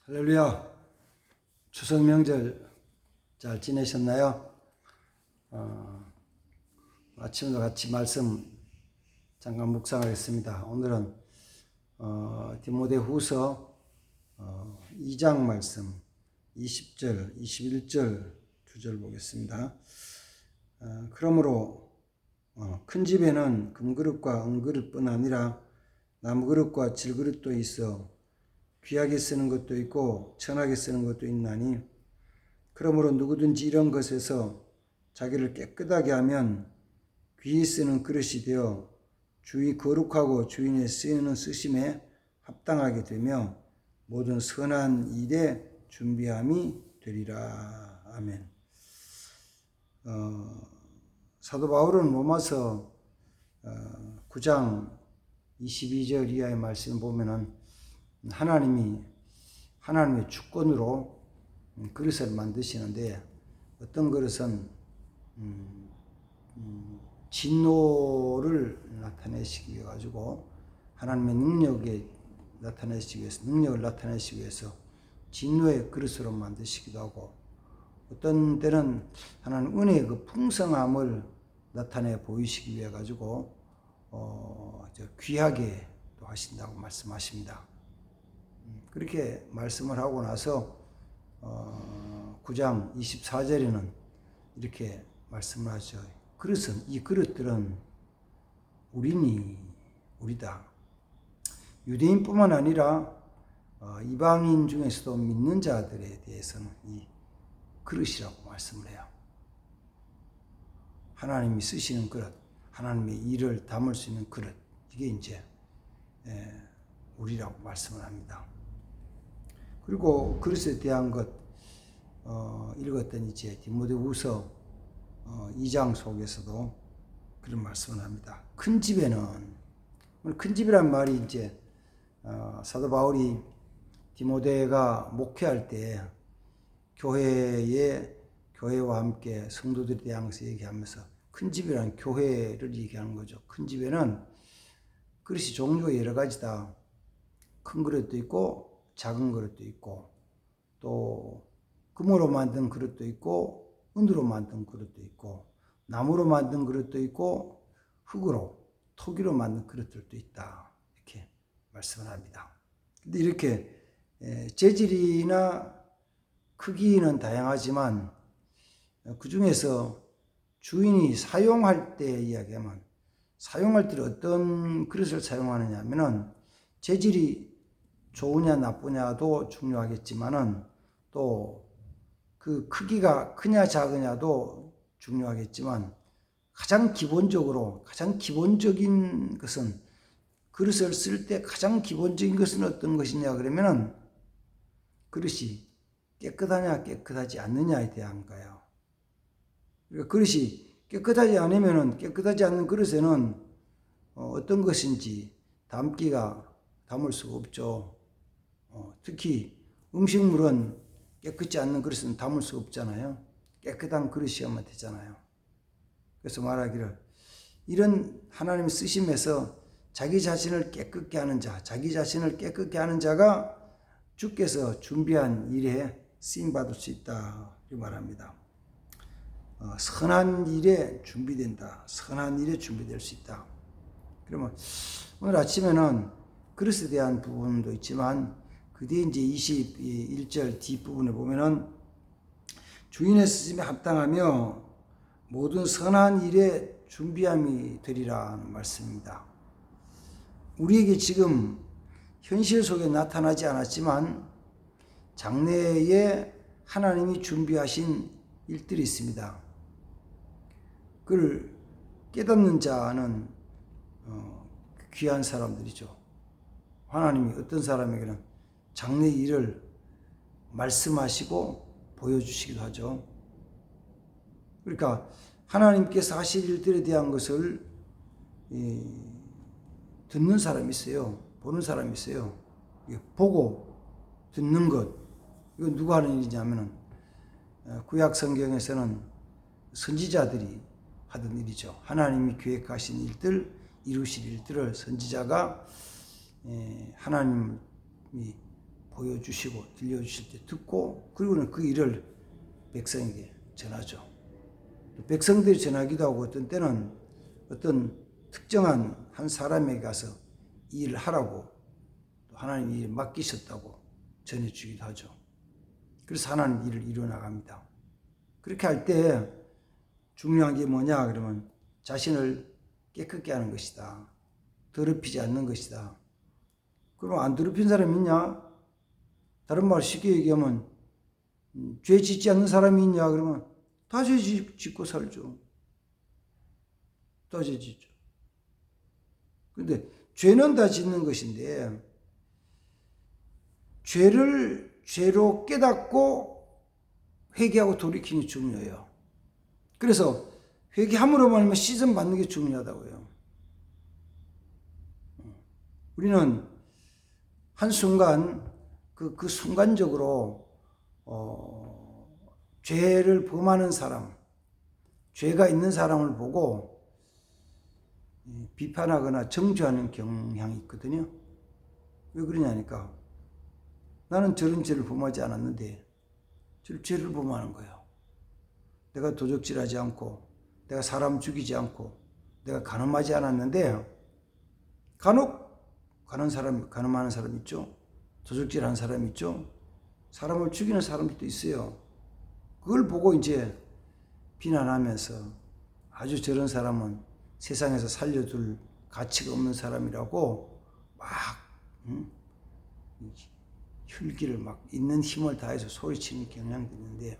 할렐루야. 추석 명절 잘 지내셨나요? 아침도 같이 말씀 잠깐 묵상하겠습니다. 오늘은 디모데후서 2장 말씀 20절, 21절 두 절 보겠습니다. 그러므로 큰 집에는 금그릇과 은그릇뿐 아니라 나무그릇과 질그릇도 있어 귀하게 쓰는 것도 있고 천하게 쓰는 것도 있나니, 그러므로 누구든지 이런 것에서 자기를 깨끗하게 하면 귀히 쓰는 그릇이 되어 주의 거룩하고 주인의 쓰이는 쓰심에 합당하게 되며 모든 선한 일에 준비함이 되리라. 아멘. 사도 바울은 로마서 9장 22절 이하의 말씀을 보면은 하나님의 주권으로 그릇을 만드시는데, 어떤 그릇은 진노를 나타내시기 위해 가지고 하나님의 능력을 나타내시기 위해서 진노의 그릇으로 만드시기도 하고, 어떤 때는 하나님 은혜의 그 풍성함을 나타내 보이시기 위해 가지고 귀하게 또 하신다고 말씀하십니다. 그렇게 말씀을 하고 나서 9장 24절에는 이렇게 말씀을 하죠. 이 그릇들은 우리다. 유대인뿐만 아니라 이방인 중에서도 믿는 자들에 대해서는 이 그릇이라고 말씀을 해요. 하나님이 쓰시는 그릇, 하나님의 일을 담을 수 있는 그릇, 이게 이제 우리라고 말씀을 합니다. 그리고 그릇에 대한 것 읽었더니 이제 디모데후서 2장 속에서도 그런 말씀을 합니다. 큰 집에는, 큰 집이란 말이 이제 사도 바울이 디모데가 목회할 때 교회와 함께 성도들에 대해서 얘기하면서 큰 집이란 교회를 얘기하는 거죠. 큰 집에는 그릇이 종류가 여러 가지다. 큰 그릇도 있고 작은 그릇도 있고, 또 금으로 만든 그릇도 있고 은으로 만든 그릇도 있고, 나무로 만든 그릇도 있고 흙으로 토기로 만든 그릇들도 있다, 이렇게 말씀을 합니다. 근데 이렇게 재질이나 크기는 다양하지만 그 중에서 주인이 사용할 때 이야기하면, 사용할 때 어떤 그릇을 사용하느냐 하면은 재질이 좋으냐 나쁘냐도 중요하겠지만은, 또 그 크기가 크냐 작으냐도 중요하겠지만, 가장 기본적인 것은, 그릇을 쓸 때 가장 기본적인 것은 어떤 것이냐 그러면은 그릇이 깨끗하냐 깨끗하지 않느냐에 대한 거예요. 그러니까 그릇이 깨끗하지 않으면은, 깨끗하지 않는 그릇에는 어떤 것인지 담을 수가 없죠. 특히 음식물은 깨끗지 않는 그릇은 담을 수가 없잖아요. 깨끗한 그릇이어야만 되잖아요. 그래서 말하기를, 이런 하나님의 쓰심에서 자기 자신을 깨끗게 하는 자가 주께서 준비한 일에 쓰임받을 수 있다, 이 말합니다. 선한 일에 준비된다. 선한 일에 준비될 수 있다. 그러면 오늘 아침에는 그릇에 대한 부분도 있지만, 그 뒤에 이제 21절 뒷부분에 보면은 주인의 쓰심에 합당하며 모든 선한 일에 준비함이 되리라 하는 말씀입니다. 우리에게 지금 현실 속에 나타나지 않았지만 장래에 하나님이 준비하신 일들이 있습니다. 그걸 깨닫는 자는 귀한 사람들이죠. 하나님이 어떤 사람에게는 장래 일을 말씀하시고 보여주시기도 하죠. 그러니까 하나님께서 하실 일들에 대한 것을 듣는 사람이 있어요. 보는 사람이 있어요. 보고 듣는 것, 이건 누가 하는 일이냐면은 구약 성경에서는 선지자들이 하던 일이죠. 하나님이 계획하신 일들, 이루실 일들을 선지자가 하나님이 보여주시고 들려주실 때 듣고, 그리고는 그 일을 백성에게 전하죠. 백성들이 전하기도 하고, 어떤 때는 어떤 특정한 한 사람에게 가서 이 일을 하라고, 또 하나님 일을 맡기셨다고 전해주기도 하죠. 그래서 하나님 일을 이루어나갑니다. 그렇게 할 때 중요한 게 뭐냐 그러면 자신을 깨끗게 하는 것이다. 더럽히지 않는 것이다. 그럼 안 더럽힌 사람이 있냐? 다른 말 쉽게 얘기하면 죄 짓지 않는 사람이 있냐 그러면 다 죄 짓고 살죠. 다 죄 짓죠. 근데 죄는 다 짓는 것인데, 죄를 죄로 깨닫고 회개하고 돌이키는 게 중요해요. 그래서 회개함으로 말하면 시즌 받는 게 중요하다고요. 우리는 한순간 그 순간적으로 죄를 범하는 사람, 죄가 있는 사람을 보고 비판하거나 정죄하는 경향이 있거든요. 왜 그러냐니까 나는 저런 죄를 범하지 않았는데 저런 죄를 범하는 거예요. 내가 도적질하지 않고, 내가 사람 죽이지 않고, 내가 간음하지 않았는데, 간혹 간음하는 사람 있죠. 도적질하는 사람 있죠. 사람을 죽이는 사람도 있어요. 그걸 보고 이제 비난하면서 아주 저런 사람은 세상에서 살려둘 가치가 없는 사람이라고 막 혈기를 막 있는 힘을 다해서 소리치는 경향이 있는데,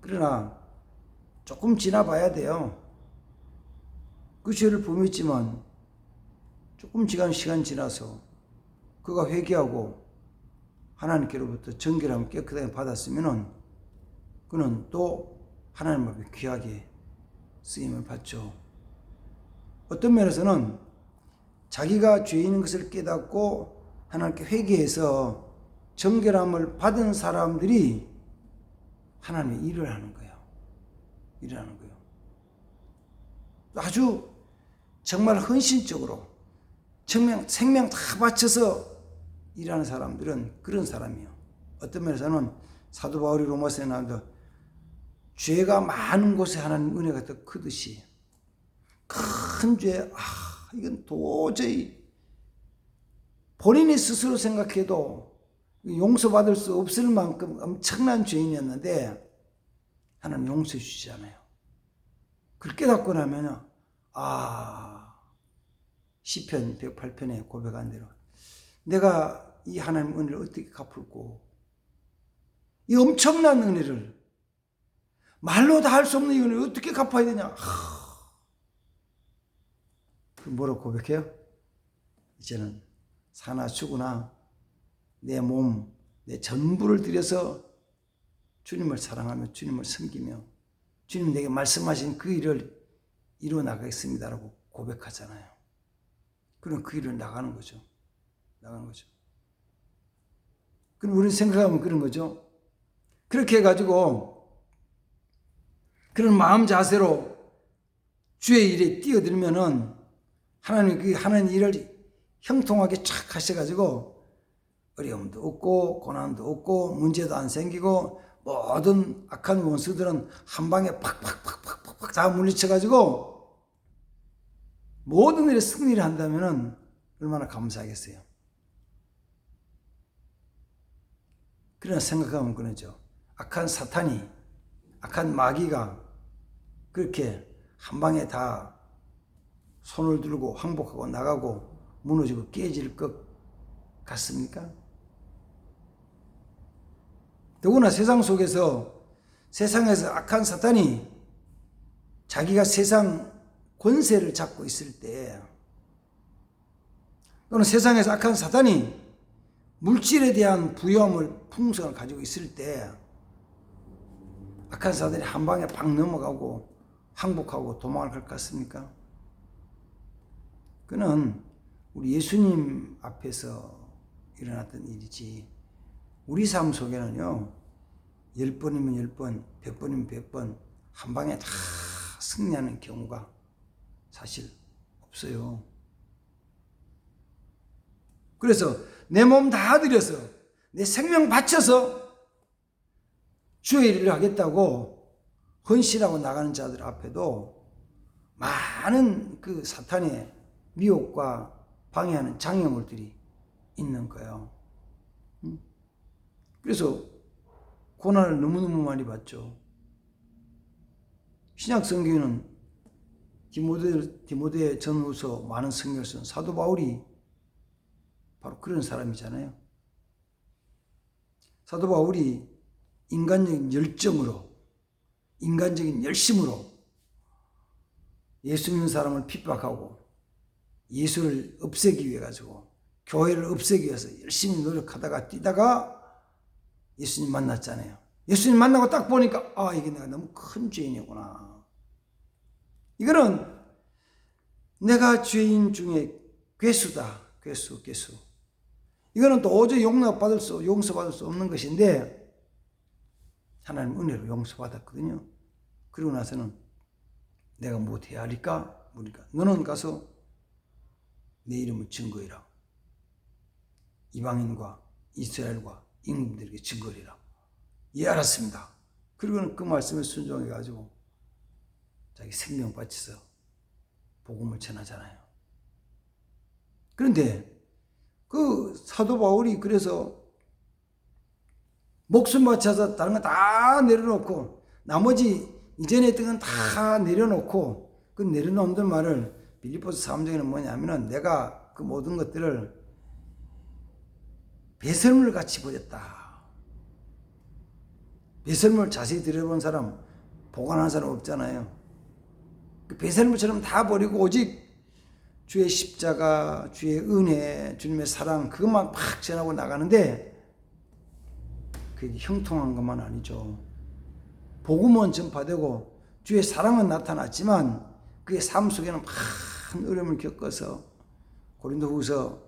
그러나 조금 지나봐야 돼요. 그 죄를 범했지만 조금 시간 지나서 그가 회개하고 하나님께로부터 정결함을 깨끗하게 받았으면은 그는 또 하나님 앞에 귀하게 쓰임을 받죠. 어떤 면에서는 자기가 죄인인 것을 깨닫고 하나님께 회개해서 정결함을 받은 사람들이 하나님의 일을 하는 거예요. 아주 정말 헌신적으로 생명 다 바쳐서 일하는 사람들은 그런 사람이에요. 어떤 면에서는 사도 바울이 로마서에 나온다. 죄가 많은 곳에 하나님 은혜가 더 크듯이 큰 죄, 이건 도저히 본인이 스스로 생각해도 용서받을 수 없을 만큼 엄청난 죄인이었는데 하나님 용서해 주시잖아요. 그걸 깨닫고 나면 시편 108편에 고백한 대로 내가 이 하나님 은혜를 어떻게 갚을꼬, 이 엄청난 은혜를, 말로 다 할 수 없는 이 은혜를 어떻게 갚아야 되냐. 뭐라고 고백해요? 이제는 사나 죽으나 내 몸, 내 전부를 들여서 주님을 사랑하며 주님을 섬기며 주님 내게 말씀하신 그 일을 이루어 나가겠습니다라고 고백하잖아요. 그럼 그 일을 나가는 거죠. 그럼 우리는 생각하면 그런 거죠. 그렇게 해가지고 그런 마음 자세로 주의 일에 뛰어들면은 하나님 일을 형통하게 쫙 하셔가지고 어려움도 없고 고난도 없고 문제도 안 생기고 모든 악한 원수들은 한 방에 팍팍팍팍팍 다 물리쳐가지고 모든 일에 승리를 한다면은 얼마나 감사하겠어요. 그러나 생각하면 그러죠. 악한 사탄이, 악한 마귀가 그렇게 한 방에 다 손을 들고 항복하고 나가고 무너지고 깨질 것 같습니까? 더구나 세상에서 악한 사탄이 자기가 세상 권세를 잡고 있을 때, 또는 세상에서 악한 사탄이 물질에 대한 부여함을 풍성을 가지고 있을 때 악한 사탄이 한 방에 팍 넘어가고 항복하고 도망을 갈 것 같습니까? 그는 우리 예수님 앞에서 일어났던 일이지 우리 삶 속에는요 10번이면 10번, 100번이면 100번 한 방에 다 승리하는 경우가 사실 없어요. 그래서 내 몸 다 들여서 내 생명 바쳐서 주의 일을 하겠다고 헌신하고 나가는 자들 앞에도 많은 그 사탄의 미혹과 방해하는 장애물들이 있는 거예요. 그래서 고난을 너무너무 많이 받죠. 신약 성경에는 디모데 전후서 많은 성경을 쓴 사도 바울이 바로 그런 사람이잖아요. 사도 바울이 인간적인 열정으로, 인간적인 열심으로 예수 믿는 사람을 핍박하고 예수를 없애기 위해 가지고 교회를 없애기 위해서 열심히 노력하다가 뛰다가 예수님 만났잖아요. 예수님 만나고 딱 보니까 이게 내가 너무 큰 죄인이구나. 이거는 내가 죄인 중에 괴수다. 괴수. 이거는 도저히 용서받을 수 없는 것인데 하나님 은혜로 용서받았거든요. 그리고 나서는 내가 못해야 할까? 그러니까 너는 가서 내 이름을 증거해라. 이방인과 이스라엘과 임금들에게 증거해라. 예, 알았습니다. 그리고는 그 말씀에 순종해가지고 자기 생명 바쳐서 복음을 전하잖아요. 그런데 그 사도 바울이 그래서 목숨 바쳐서 다른 거 다 내려놓고 나머지 이전에 했던 건 다 내려놓고 그 내려놓는 말을 빌립보서 3장에는 뭐냐면은 내가 그 모든 것들을 배설물 같이 버렸다. 배설물 자세히 들여본 사람, 보관하는 사람 없잖아요. 그 배설물처럼 다 버리고 오직 주의 십자가, 주의 은혜, 주님의 사랑 그것만 팍 전하고 나가는데 그게 형통한 것만 아니죠. 복음은 전파되고 주의 사랑은 나타났지만 그의 삶 속에는 많은 어려움을 겪어서 고린도후서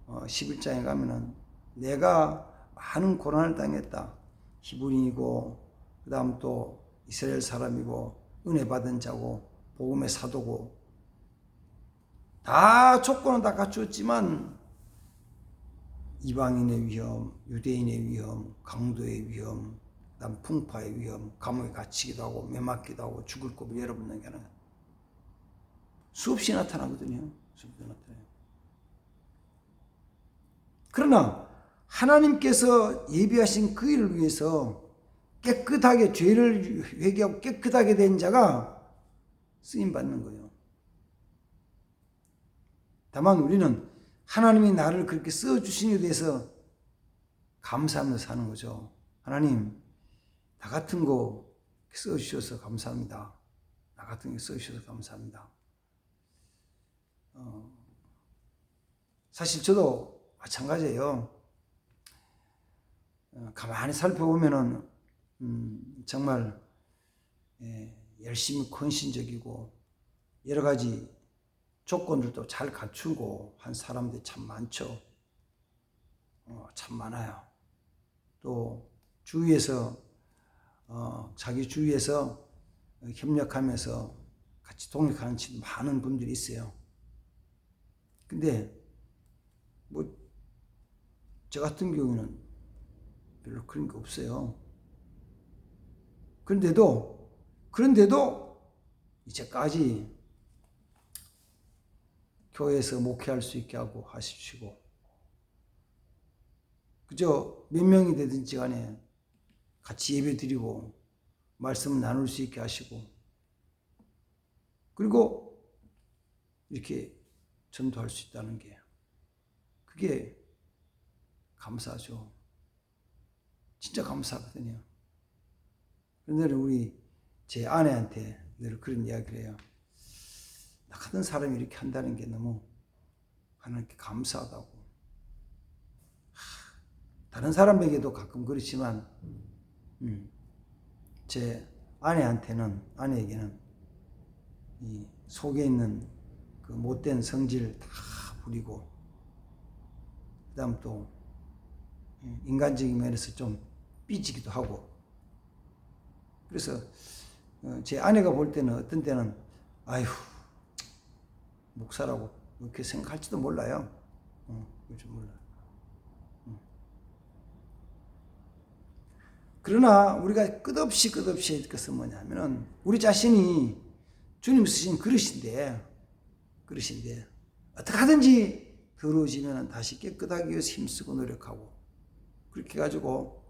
11장에 가면은 내가 많은 고난을 당했다. 히브리인이고 그 다음 또 이스라엘 사람이고 은혜 받은 자고 복음의 사도고 다 조건은 다 갖추었지만 이방인의 위험, 유대인의 위험, 강도의 위험, 그다음 풍파의 위험, 감옥에 갇히기도 하고 매맞기도 하고 죽을 고비 여러분에게 하는 수없이 나타나거든요. 수없이 나타나요. 그러나 하나님께서 예비하신 그 일을 위해서 깨끗하게 죄를 회개하고 깨끗하게 된 자가 쓰임 받는 거예요. 다만 우리는 하나님이 나를 그렇게 써주신 데 대해서 감사하면서 사는 거죠. 하나님, 나 같은 거 써주셔서 감사합니다. 나 같은 거 써주셔서 감사합니다. 사실 저도 마찬가지예요. 가만히 살펴보면은 정말 열심히 헌신적이고 여러 가지 조건들도 잘 갖추고 한 사람들이 참 많죠. 참 많아요. 또 주위에서 자기 주위에서 협력하면서 같이 동역하는 많은 분들이 있어요. 근데 뭐 저 같은 경우는 별로 그런 게 없어요. 그런데도 이제까지 교회에서 목회할 수 있게 하고 하십시고 그저 몇 명이 되든지 간에 같이 예배 드리고 말씀을 나눌 수 있게 하시고 그리고 이렇게 전도할 수 있다는 게 그게 감사하죠. 진짜 감사하거든요. 그런데 우리 제 아내한테 늘 그런 이야기를 해요. 나 같은 사람이 이렇게 한다는 게 너무 하나님께 감사하다고. 다른 사람에게도 가끔 그렇지만 제 아내에게는 이 속에 있는 그 못된 성질 다 부리고 그다음 또 인간적인 면에서 좀 삐지기도 하고 그래서 제 아내가 볼 때는 어떤 때는 아휴 목사라고 그렇게 생각할지도 몰라요. 그렇지 몰라요. 그러나 우리가 끝없이 할 것은 뭐냐면은 우리 자신이 주님 쓰신 그릇인데 어떻게 하든지 더러워지면 다시 깨끗하기 위해서 힘쓰고 노력하고 그렇게 해가지고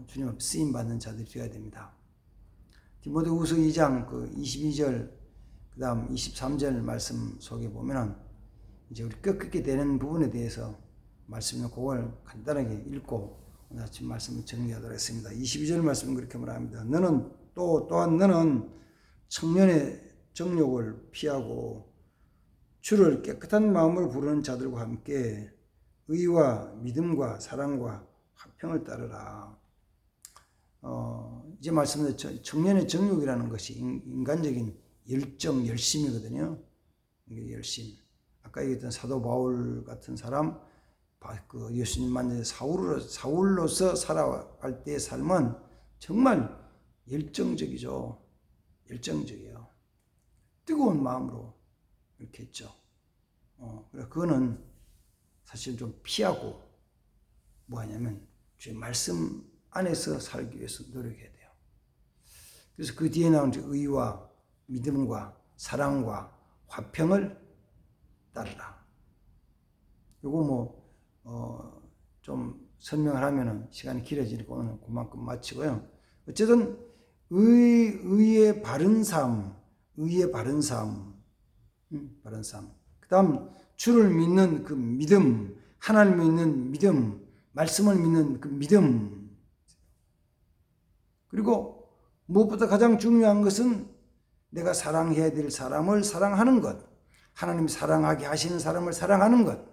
주님 앞에 쓰임 받는 자들이 되어야 됩니다. 디모데후서 2장 22절 그다음 23절 말씀 속에 보면은 이제 우리 끄게 되는 부분에 대해서 말씀을 그걸 간단하게 읽고 오늘 아침 말씀을 정리하도록 했습니다. 22절 말씀은 그렇게 말합니다. 또한 너는 청년의 정욕을 피하고 주를 깨끗한 마음으로 부르는 자들과 함께 의와 믿음과 사랑과 화평을 따르라. 이제 말씀드렸죠. 청년의 정욕이라는 것이 인간적인 열정, 열심이거든요. 이게 열심. 아까 얘기했던 사도 바울 같은 사람, 예수님 만난 사울로서 살아갈 때의 삶은 정말 열정적이죠. 열정적이에요. 뜨거운 마음으로 이렇게 했죠. 그래서 그거는 사실 좀 피하고 뭐 하냐면 주의 말씀 안에서 살기 위해서 노력해야 돼요. 그래서 그 뒤에 나온 의와 믿음과 사랑과 화평을 따르라. 요거 좀 설명을 하면은 시간이 길어지니까 오늘 그만큼 마치고요. 어쨌든 의의 바른 삶. 그 다음 주를 믿는 그 믿음, 하나님을 믿는 믿음, 말씀을 믿는 그 믿음. 그리고 무엇보다 가장 중요한 것은 내가 사랑해야 될 사람을 사랑하는 것. 하나님이 사랑하게 하시는 사람을 사랑하는 것.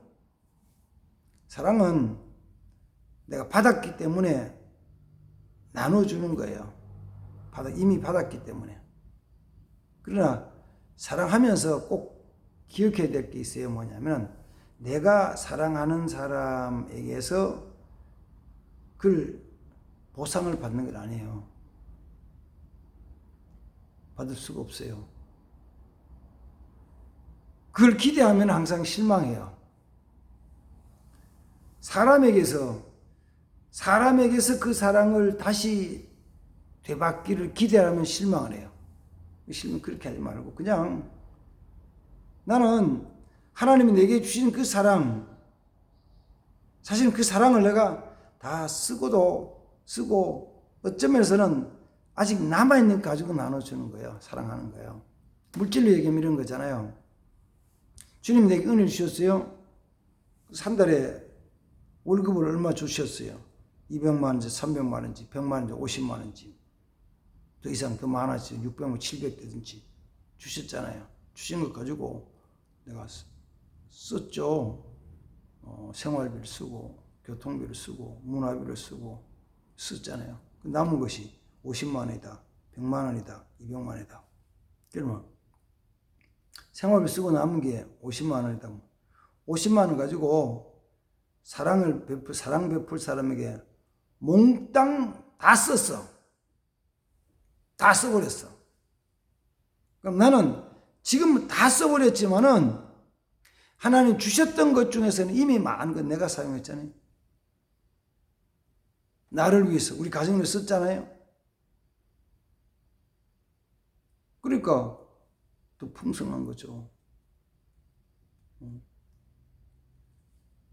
사랑은 내가 받았기 때문에 나눠주는 거예요. 이미 받았기 때문에. 그러나 사랑하면서 꼭 기억해야 될 게 있어요. 뭐냐면 내가 사랑하는 사람에게서 그걸 보상을 받는 건 아니에요. 받을 수가 없어요. 그걸 기대하면 항상 실망해요. 사람에게서 그 사랑을 다시 되받기를 기대하면 실망을 해요. 실망 그렇게 하지 말고 그냥 나는 하나님이 내게 주신 그 사랑, 사실 그 사랑을 내가 다 쓰고 어떤 면에서는 아직 남아있는 거 가지고 나눠주는 거예요. 사랑하는 거예요. 물질로 얘기하면 이런 거잖아요. 주님 내게 은혜를 주셨어요. 한 달에 월급을 얼마 주셨어요. 200만 원인지 300만 원인지 100만 원인지 50만 원인지 더 이상 더 많아지 600만 700대든지 주셨잖아요. 주신 것 가지고 내가 썼죠. 생활비를 쓰고 교통비를 쓰고 문화비를 쓰고 썼잖아요. 남은 것이 50만 원이다, 100만 원이다, 200만 원이다. 그러면 생활비 쓰고 남은 게 50만 원이다. 50만 원 가지고 사랑 베풀 사람에게 몽땅 다 썼어. 다 써버렸어. 그럼 나는 지금 다 써버렸지만은 하나님 주셨던 것 중에서는 이미 많은 건 내가 사용했잖아요. 나를 위해서 우리 가정을 썼잖아요. 그러니까 더 풍성한 거죠.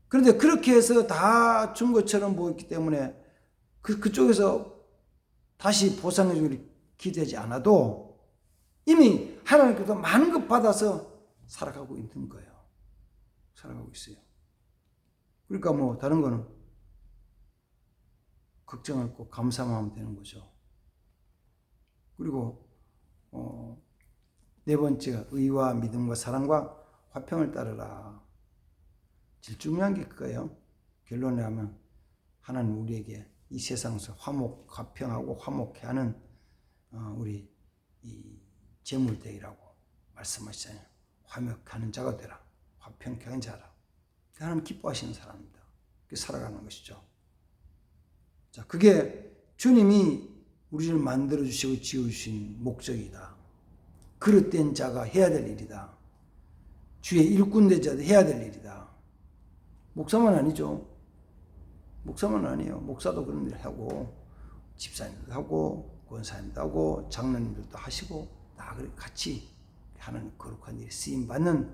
그런데 그렇게 해서 다 준 것처럼 보였기 때문에 그쪽에서 다시 보상해 주기를 기대하지 않아도 이미 하나님께서 많은 것 받아서 살아가고 있는 거예요. 살아가고 있어요. 그러니까 뭐 다른 거는 걱정을 꼭 감사만 하면 되는 거죠. 그리고 네 번째가 의와 믿음과 사랑과 화평을 따르라. 제일 중요한 게 그거예요. 결론에 하면 하나님 우리에게 이 세상에서 화평하고 화목해 하는 우리 이 재물대이라고 말씀하시잖아요. 화목하는 자가 되라. 화평케 하는 자라. 하나님 기뻐하시는 사람입니다. 그렇게 살아가는 것이죠. 자, 그게 주님이 우리를 만들어주시고 지어주신 목적이다. 그릇된 자가 해야 될 일이다. 주의 일꾼된 자도 해야 될 일이다. 목사만 아니죠. 목사만 아니에요. 목사도 그런 일을 하고 집사님도 하고 권사님도 하고 장로님들도 하시고 다 같이 하는 거룩한 일에 쓰임 받는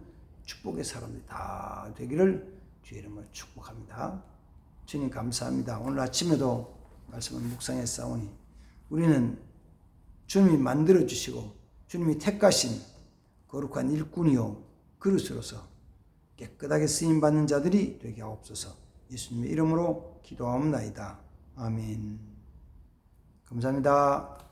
축복의 사람들이 다 되기를 주의 이름으로 축복합니다. 주님 감사합니다. 오늘 아침에도 말씀을 묵상했사오니 우리는 주님이 만들어 주시고 주님이 택하신 거룩한 일꾼이요 그릇으로서 깨끗하게 쓰임 받는 자들이 되게 하옵소서. 예수님의 이름으로 기도하옵나이다. 아멘. 감사합니다.